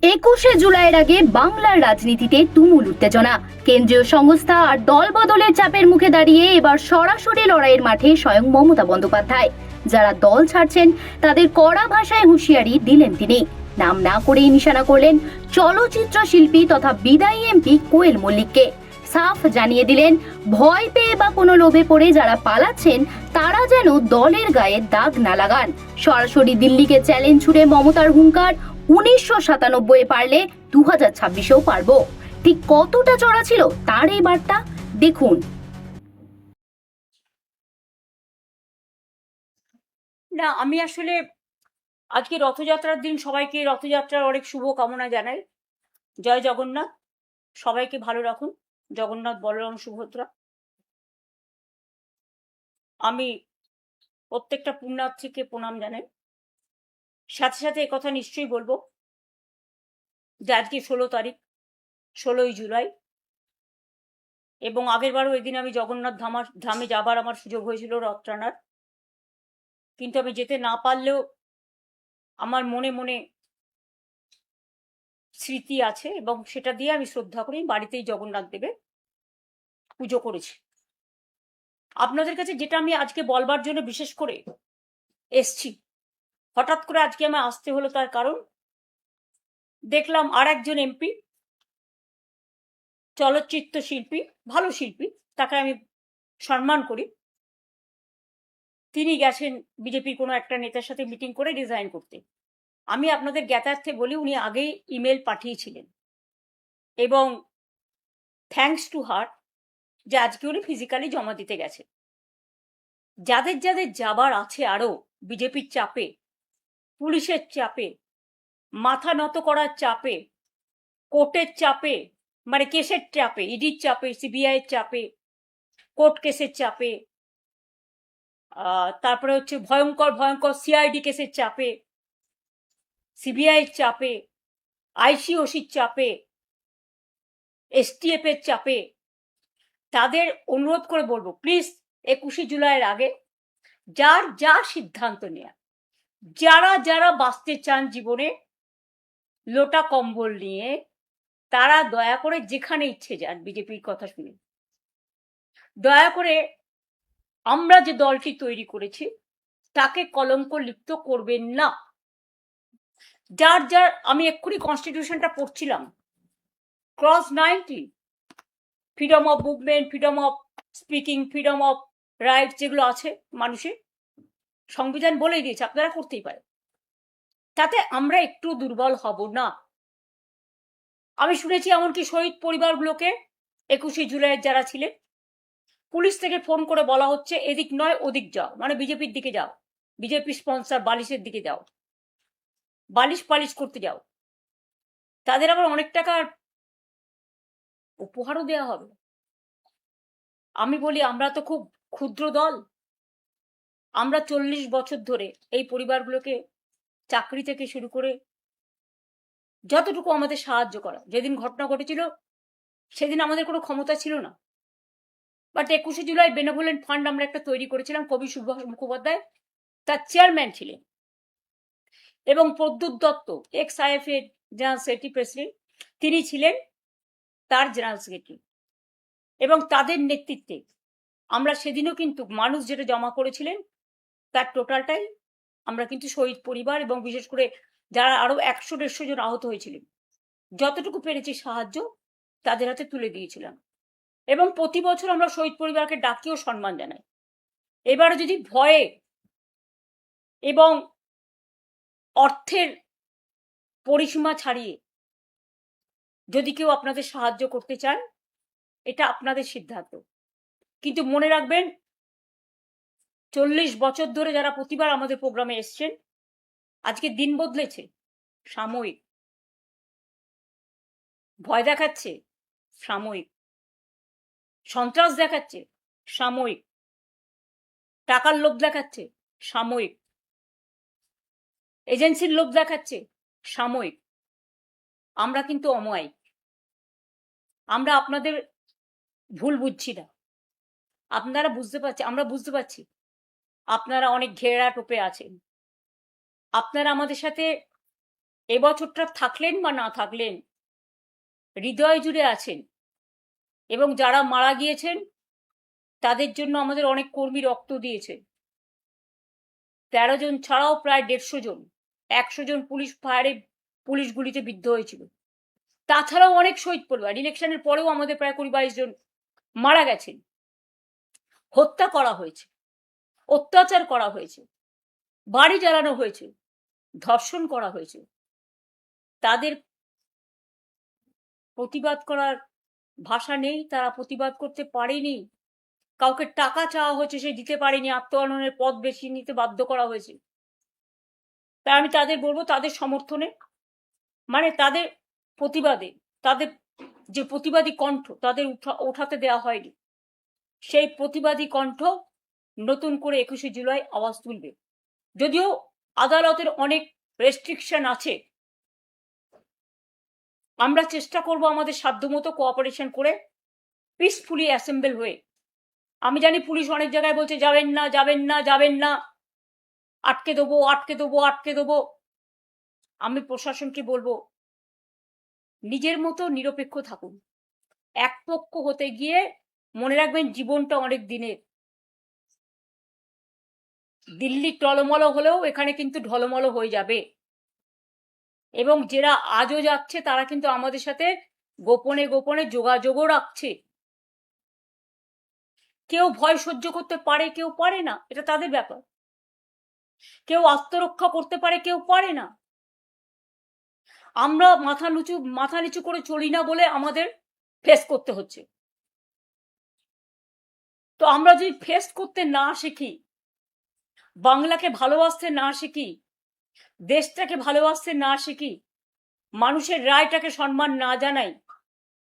21শে জুলাইয়ের আগে বাংলার রাজনীতিতে তুমুল উত্তেজনা। কেন্দ্রীয় সংস্থা আর দল বদলের চাপের মুখে দাঁড়িয়ে এবার সরাসরি লড়াইয়ের মাঠে স্বয়ং মমতা বন্দ্যোপাধ্যায়। যারা দল ছাড়ছেন তাদের কড়া ভাষায় হুঁশিয়ারি দিলেন তিনি। নাম না করেই নিশানা করলেন চলচ্চিত্র শিল্পী তথা বিদায়ী এমপি কোয়েল মল্লিককে। সাফ জানিয়ে দিলেন, ভয় পেয়ে বা কোনো লোভে পড়ে যারা পালাচ্ছেন তারা যেন দলের গায়ে দাগ না লাগান। সরাসরি দিল্লিকে চ্যালেঞ্জ ছুড়ে মমতার হুঙ্কার, 1997 পারলে 2026-এও পারবো। ঠিক কতটা চড়া ছিল তার এই বার্তা দেখুন। না, আমি আসলে আজকে রথযাত্রার দিন সবাইকে রথযাত্রার অনেক শুভ কামনা জানাই। জয় জগন্নাথ, সবাইকে ভালো রাখুন। জগন্নাথ বলরাম সুভদ্রা। আমি প্রত্যেকটা পুণ্যার্থীকে প্রণাম জানাই। সাথে সাথে একথা নিশ্চয়ই বলবো যে আজকে 16 তারিখ, 16ই জুলাই, এবং আগেরবারও এদিন আমি জগন্নাথ ধামে যাবার আমার সুযোগ হয়েছিল রথ টানার, কিন্তু আমি যেতে না পারলেও আমার মনে মনে স্মৃতি আছে এবং সেটা দিয়ে আমি শ্রদ্ধা করি। বাড়িতেই জগন্নাথ দেবের পুজো করেছি। আপনাদের কাছে যেটা আমি আজকে বলবার জন্য বিশেষ করে এসছি, হঠাৎ করে আজকে আমার আসতে হলো, তার কারণ দেখলাম আর একজন এমপি, চলচ্চিত্র শিল্পী, ভালো শিল্পী, তাকে আমি সম্মান করি, তিনি গেছেন বিজেপির কোনো একটা নেতার সাথে মিটিং করে রিজাইন করতে। আমি আপনাদের জ্ঞাতার্থে বলি, উনি আগেই ইমেল পাঠিয়েছিলেন এবং থ্যাঙ্কস টু হার যে আজকে উনি ফিজিক্যালি জমা দিতে গেছেন। যাদের যাদের যাবার আছে আরো বিজেপির চাপে, পুলিশের চাপে, মাথা নত করার চাপে, কোর্টের চাপে, মানে কেসের চাপে, ইডির চাপে, সিবিআই এর চাপে, কোর্ট কেসের চাপে, তারপরে হচ্ছে ভয়ঙ্কর ভয়ঙ্কর সিআইডি কেসের চাপে, সিবিআই এর চাপে, আইসিওসির চাপে, এসটিএফ এর চাপে, তাদের অনুরোধ করে বলবো, প্লিজ 21শে জুলাইয়ের আগে যার যা সিদ্ধান্ত নেয়া, যারা যারা বাঁচতে চান জীবনে লোটা কম্বল নিয়ে, তারা দয়া করে যেখানে ইচ্ছে যান বিজেপির কথা শুনে। দয়া করে আমরা যে দলটি তৈরি করেছি তাকে কলঙ্ক লিপ্ত করবেন না। যার যার, আমি এক্ষুনি কনস্টিটিউশনটা পড়ছিলাম, clause 90, freedom of movement, freedom of speaking, freedom of rights, যেগুলো আছে মানুষের, সংবিধান বলেই দিয়েছে আপনারা করতেই পারেন। তাতে আমরা একটু দুর্বল হব না। আমি শুনেছি এমনকি শহীদ পরিবারগুলোকে 21শে জুলাইয়ের যারা ছিলেন, পুলিশ থেকে ফোন করে বলা হচ্ছে এদিক নয় ওদিক যাও, মানে বিজেপির দিকে যাও, বিজেপি স্পন্সর বালিশের দিকে যাও, বালিশ পালিশ করতে যাও। তাদের আবার অনেক টাকার উপহারও দেওয়া হবে। আমি বলি, আমরা তো খুব ক্ষুদ্র দল। আমরা 40 বছর ধরে এই পরিবারগুলোকে চাকরি থেকে শুরু করে যতটুকু আমাদের সাহায্য করা, যেদিন ঘটনা ঘটেছিল সেদিন আমাদের কোনো ক্ষমতা ছিল না, বাট 21শে জুলাই বেনেভোলেন্ট ফান্ড আমরা একটা তৈরি করেছিলাম। কবি সুভাষ মুখোপাধ্যায় তার চেয়ারম্যান ছিলেন এবং প্রদ্যুৎ দত্ত, এক্স আইএফ এর জেনারেল সেক্রেটারি প্রেসিডেন্ট, তিনি ছিলেন তার জেনারেল সেক্রেটারি, এবং তাদের নেতৃত্বে আমরা সেদিনও কিন্তু মানুষ যেটা জমা করেছিলেন তার টোটালটাই আমরা কিন্তু শহীদ পরিবার এবং বিশেষ করে যারা আরো 100-150 জন আহত হয়েছিলেন, যতটুকু পেরেছি সাহায্য তাদের হাতে তুলে দিয়েছিলাম। এবং প্রতি বছর আমরা শহীদ পরিবারকে ডাকিও সম্মান জানাই। এবারে যদি ভয়ে এবং অর্থের পরিসীমা ছাড়িয়ে যদি কেউ আপনাদের সাহায্য করতে চান, এটা আপনাদের সিদ্ধান্ত, কিন্তু মনে রাখবেন 40 বছর ধরে যারা প্রতিবার আমাদের প্রোগ্রামে এসছেন, আজকে দিন বদলেছে, সাময়িক। ভয় দেখাচ্ছে, সাময়িক। সন্ত্রাস দেখাচ্ছে, সাময়িক। টাকার লোভ দেখাচ্ছে, সাময়িক। এজেন্সির লোভ দেখাচ্ছে, সাময়িক। আমরা কিন্তু অমায়িক। আমরা আপনাদের ভুল বুঝছি না, আপনারা বুঝতে পারছি, আমরা বুঝতে পারছি আপনারা অনেক ঘেরা টোপে আছেন। আপনারা আমাদের সাথে এবছরটা থাকলেন বা না থাকলেন হৃদয় জুড়ে আছেন, এবং যারা মারা গিয়েছেন তাদের জন্য আমাদের অনেক কর্মী রক্ত দিয়েছে। 13 জন ছাড়াও প্রায় 150 জন, 100 জন পুলিশ গুলিতে বিদ্ধ হয়েছিল। তাছাড়াও অনেক শহীদ পরিবার, ইলেকশনের পরেও আমাদের প্রায় 20-22 জন মারা গেছেন। হত্যা করা হয়েছে, অত্যাচার করা হয়েছে, বাড়ি জ্বালানো হয়েছে, ধর্ষণ করা হয়েছে। তাদের প্রতিবাদ করার ভাষা নেই, তারা প্রতিবাদ করতে পারেনি। কাউকে টাকা চাওয়া হয়েছে, সে দিতে পারেনি, আত্মহননের পথ বেছে নিতে বাধ্য করা হয়েছে। তাই আমি তাদের বলবো, তাদের সমর্থনে, মানে তাদের প্রতিবাদে, তাদের যে প্রতিবাদী কণ্ঠ তাদের ওঠাতে দেওয়া হয়নি, সেই প্রতিবাদী কণ্ঠ নতুন করে 21শে জুলাই আওয়াজ তুলবে। যদিও আদালতের অনেক রেস্ট্রিকশন আছে, আমরা চেষ্টা করব আমাদের সাধ্যমতো কোঅপারেশন করে পিসফুলি অ্যাসেম্বল হয়ে। আমি জানি পুলিশ অনেক জায়গায় বলছে যাবেন না, যাবেন না, যাবেন না, আটকে দেবো, আটকে দেবো, আটকে দেবো। আমি প্রশাসনকে বলবো, নিজের মতো নিরপেক্ষ থাকুন। এক পক্ষ হতে গিয়ে মনে রাখবেন জীবনটা অনেক দিনের। দিল্লি টলমল হলেও এখানে কিন্তু ঢলমল হয়ে যাবে, এবং যারা আজও যাচ্ছে তারা কিন্তু আমাদের সাথে গোপনে গোপনে যোগাযোগও রাখছে। কেউ ভয় সহ্য করতে পারে, কেউ পারে না, এটা তাদের ব্যাপার। কেউ আত্মরক্ষা করতে পারে, কেউ পারে না। আমরা মাথা নিচু করে চলি না বলে আমাদের ফেস করতে হচ্ছে। তো আমরা যদি ফেস করতে না শিখি, বাংলাকে ভালোবাসতে না শিখি, দেশটাকে ভালোবাসতে না শিখি, মানুষের রায়টাকে সম্মান না জানাই,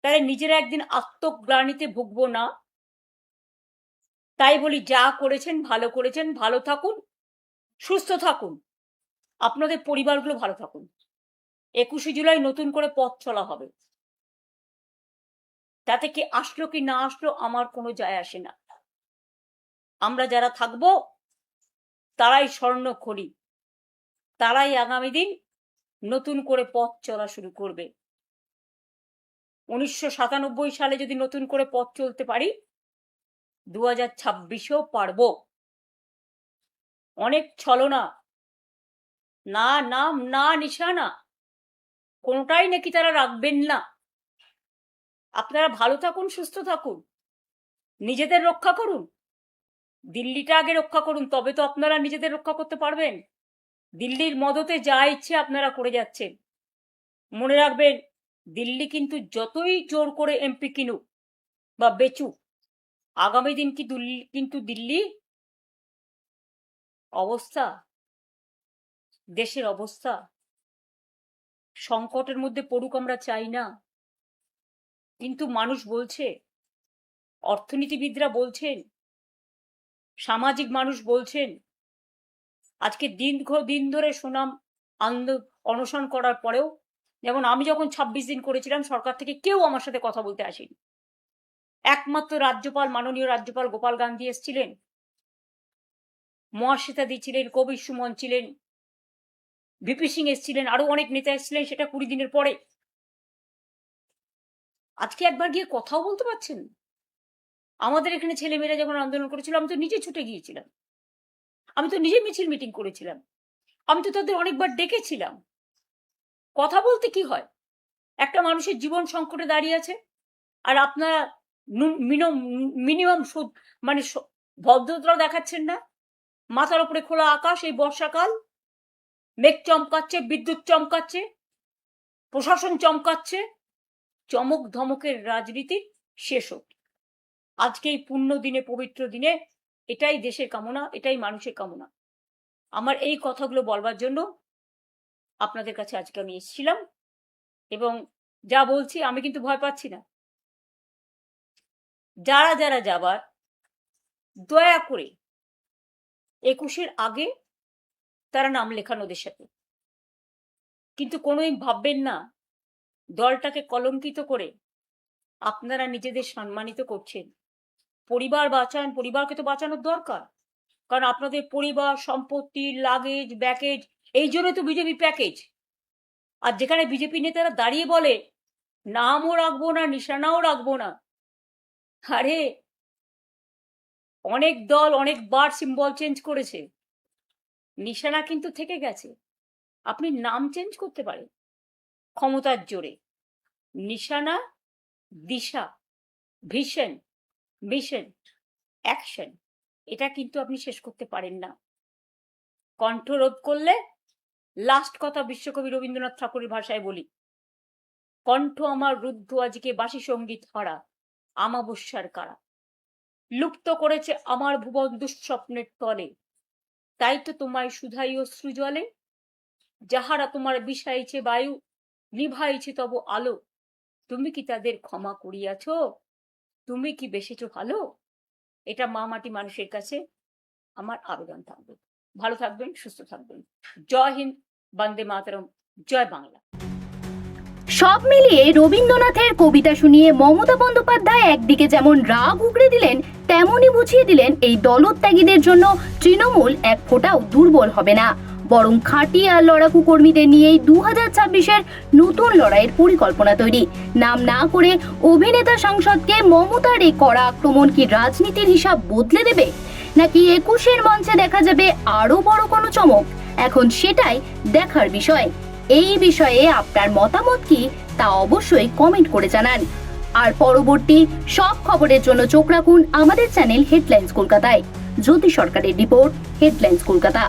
তাহলে নিজেরা একদিন আত্মগ্লানিতে ভুগবো না। তাই বলি, যা করেছেন ভালো করেছেন, ভালো থাকুন, সুস্থ থাকুন, আপনাদের পরিবারগুলো ভালো থাকুন। 21শে জুলাই নতুন করে পথ চলা হবে, তাতে কি আসলো কি না আসলো আমার কোনো যায় আসে না। আমরা যারা থাকবো তারাই স্বর্ণখনি, তারাই আগামী দিন নতুন করে পথ চলা শুরু করবে। 1997 সালে যদি নতুন করে পথ চলতে পারি, 2026-এও পারবো। অনেক ছলনা, না নাম না নিশানা, কোনোটাই নাকি তারা রাখবেন না। আপনারা ভালো থাকুন, সুস্থ থাকুন, নিজেদের রক্ষা করুন, দিল্লিটা আগে রক্ষা করুন, তবে তো আপনারা নিজেদের রক্ষা করতে পারবেন। দিল্লির মদতে যা ইচ্ছে আপনারা করে যাচ্ছেন। মনে রাখবেন, দিল্লি যতই জোর করে এমপি কিনুক বা বেচুক, আগামী দিন কিন্তু দিল্লি অবস্থা, দেশের অবস্থা সংকটের মধ্যে পড়ুক, আমরা চাই না। কিন্তু মানুষ বলছে, অর্থনীতিবিদরা বলছেন, সামাজিক মানুষ বলছেন, আজকে দিন ধরে সুনাম অনশন করার পরেও, যেমন আমি যখন 26 দিন করেছিলাম, সরকার থেকে কেউ আমার সাথে কথা বলতে আসেনি। একমাত্র রাজ্যপাল, মাননীয় রাজ্যপাল গোপাল গান্ধী এসেছিলেন, মহাশ্বেতাদি ছিলেন, কবির সুমন ছিলেন, ভিপি সিং এসেছিলেন, আরো অনেক নেতা এসেছিলেন, সেটা 20 দিনের পরে। আজকে একবার গিয়ে কথাও বলতে পারছেন। আমাদের এখানে ছেলেমেয়েরা যখন আন্দোলন করেছিল, আমি তো নিজে ছুটে গিয়েছিলাম, আমি তো নিজে মিছিল মিটিং করেছিলাম, আমি তো তাদের অনেকবার ডেকেছিলাম। কথা বলতে কি হয়? একটা মানুষের জীবন সংকটে দাঁড়িয়ে আছে, আর আপনারা মিনিমাম মানে ভদ্রতাও দেখাচ্ছেন না। মাথার উপরে খোলা আকাশ, এই বর্ষাকাল, মেঘ চমকাচ্ছে, বিদ্যুৎ চমকাচ্ছে, প্রশাসন চমকাচ্ছে, চমক ধমকের রাজনীতি শেষ হোক। আজকে এই পুণ্য দিনে, পবিত্র দিনে, এটাই দেশের কামনা, এটাই মানুষের কামনা। আমার এই কথাগুলো বলবার জন্য আপনাদের কাছে আজকে আমি এসেছিলাম, এবং যা বলছি আমি কিন্তু ভয় পাচ্ছি না। যারা যারা যাবার, দয়া করে 21-এর আগে তারা নাম লেখান ওদের সাথে। কিন্তু কোনোদিন ভাববেন না দলটাকে কলঙ্কিত করে আপনারা নিজেদের সম্মানিত করছেন। পরিবার বাঁচান, পরিবারকে তো বাঁচানোর দরকার, কারণ আপনাদের পরিবার, সম্পত্তি, লাগেজ, ব্যাকেজ, এই জন্য তো বিজেপি প্যাকেজ। আর যেখানে বিজেপি নেতারা দাঁড়িয়ে বলে নামও রাখবো না, নিশানাও রাখবো না, আরে অনেক দল অনেকবার সিম্বল চেঞ্জ করেছে, নিশানা কিন্তু থেকে গেছে। আপনি নাম চেঞ্জ করতে পারেন ক্ষমতার জোরে, নিশানা, দিশা, ভিশন, মিশন, অ্যাকশন, এটা কিন্তু আপনি শেষ করতে পারেন না। কণ্ঠরোধ করলে, লাস্ট কথা বিশ্বকবি রবীন্দ্রনাথ ঠাকুরের ভাষায় বলি, কণ্ঠ আমার রুদ্ধ আজকে বাসি সঙ্গীত হারা, আমাবস্যার কারা, লুপ্ত করেছে আমার ভুবন দুঃস্বপ্নের তলে, তাই তো তোমায় শুধাই অশ্রু জলে, যাহারা তোমার বিষাইছে বায়ু, নিভাইছে তব আলো, তুমি কি তাদের ক্ষমা করিয়াছ, তুমি কি বেসেছ ভালো? এটা মা মাটি মানুষের কাছে আমার আবেদন থাকবে। ভালো থাকবেন, সুস্থ থাকবেন। জয় হিন্দ, বন্দে মাতরম, জয় বাংলা। সব মিলিয়ে রবীন্দ্রনাথের কবিতা শুনিয়ে মমতা বন্দ্যোপাধ্যায় একদিকে যেমন রাগ উগড়ে দিলেন, তেমনই বুঝিয়ে দিলেন এই দলত্যাগীদের জন্য তৃণমূল এক ফোঁটাও দুর্বল হবে না, বরং খাঁটি আর লড়াকু কর্মীদের নিয়েই 2026-এর নতুন লড়াইয়ের পরিকল্পনা তৈরি। নাম না করে অভিনেতা সাংসদকে মমতার এই কড়া আক্রমণ কি রাজনীতির হিসাব বদলে দেবে, নাকি 21-এর মঞ্চে দেখা যাবে আরো বড় কোনো চমক? এখন সেটাই দেখার বিষয়। এই বিষয়ে আপনার মতামত কি তা অবশ্যই কমেন্ট করে জানান। আর পরবর্তী সব খবরের জন্য চোখ রাখুন আমাদের চ্যানেল হেডলাইন্স কলকাতায়। জ্যোতি সরকারের রিপোর্ট, হেডলাইন্স কলকাতা।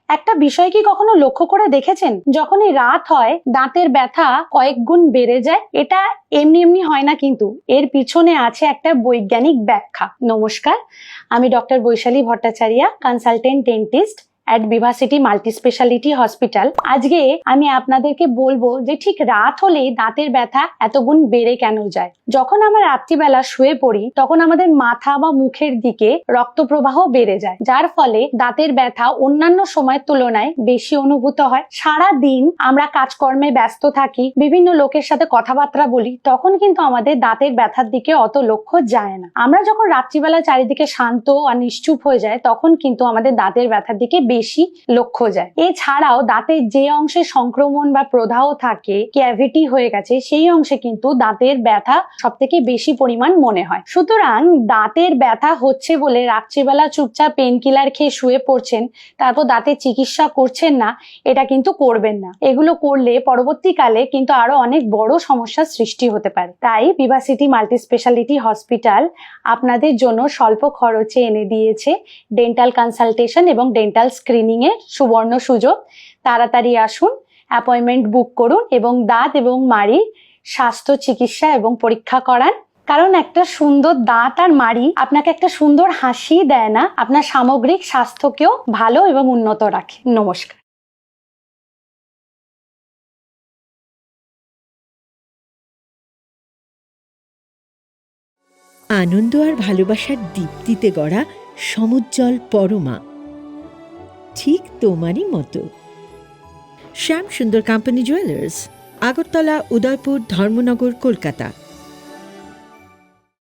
একটা বিষয় কি কখনো লক্ষ্য করে দেখেছেন, যখনই রাত হয় দাঁতের ব্যথা কয়েক গুণ বেড়ে যায়? এটা এমনি এমনি হয় না, কিন্তু এর পিছনে আছে একটা বৈজ্ঞানিক ব্যাখ্যা। নমস্কার, আমি doctor Baishali Bhattacharya, consultant dentist at Vivacity multi speciality hospital. আজকে আমি আপনাদেরকে বলবো যে ঠিক রাত হলেই দাঁতের ব্যথা এত গুণ বেড়ে কেন যায়। যখন আমরা রাত্রিবেলা শুয়ে পড়ি তখন আমাদের মাথা বা মুখের দিকে রক্ত প্রবাহ বেড়ে যায়, যার ফলে দাঁতের ব্যথা অন্যান্য সময়ের তুলনায় বেশি অনুভূত হয়। সারা দিন আমরা কাজকর্মে ব্যস্ত থাকি, বিভিন্ন লোকের সাথে কথাবার্তা বলি, তখন কিন্তু আমাদের দাঁতের ব্যথার দিকে অত লক্ষ্য যায় না। আমরা যখন রাত্রিবেলা চারিদিকে শান্ত আর নিশ্চুপ হয়ে যায় তখন কিন্তু আমাদের দাঁতের ব্যথার দিকে বেশি লক্ষ্য যায়। এছাড়াও দাঁতের যে অংশে সংক্রমণ বা প্রদাহ থাকে, ক্যাভিটি হয়ে গেছে, সেই অংশে কিন্তু দাঁতের ব্যথা সব থেকে বেশি পরিমাণ মনে হয়। সুতরাং দাঁতের ব্যথা হচ্ছে বলে রাত্রিবেলা চুপচাপ পেন কিলার খেয়ে শুয়ে পড়ছেন, তারপর দাঁতের চিকিৎসা করছেন না, এটা কিন্তু করবেন না। এগুলো করলে পরবর্তীকালে কিন্তু আরো অনেক বড় সমস্যার সৃষ্টি হতে পারে। তাই ভিভাসিটি মাল্টি স্পেশালিটি হসপিটাল আপনাদের জন্য স্বল্প খরচে এনে দিয়েছে ডেন্টাল কনসালটেশন এবং ডেন্টাল স্ক্রিনিং এর সুবর্ণ সুযোগ। তাড়াতাড়ি আসুন, অ্যাপয়েন্টমেন্ট বুক করুন এবং দাঁত এবং মাড়ির স্বাস্থ্য চিকিৎসা এবং পরীক্ষা করান। কারণ একটা সুন্দর দাঁত আর মাড়ি আপনাকে একটা সুন্দর হাসি দেয় না, আপনার সামগ্রিক স্বাস্থ্যকেও ভালো এবং উন্নত রাখে। নমস্কার। আনন্দ আর ভালোবাসার দীপ্তিতে গড়া সমুজ্জ্বল পরমা, ঠিক তোমারই মতো। শ্যাম সুন্দর কোম্পানি জুয়েলার্স, আগরতলা, উদয়পুর, ধর্মনগর, কলকাতা।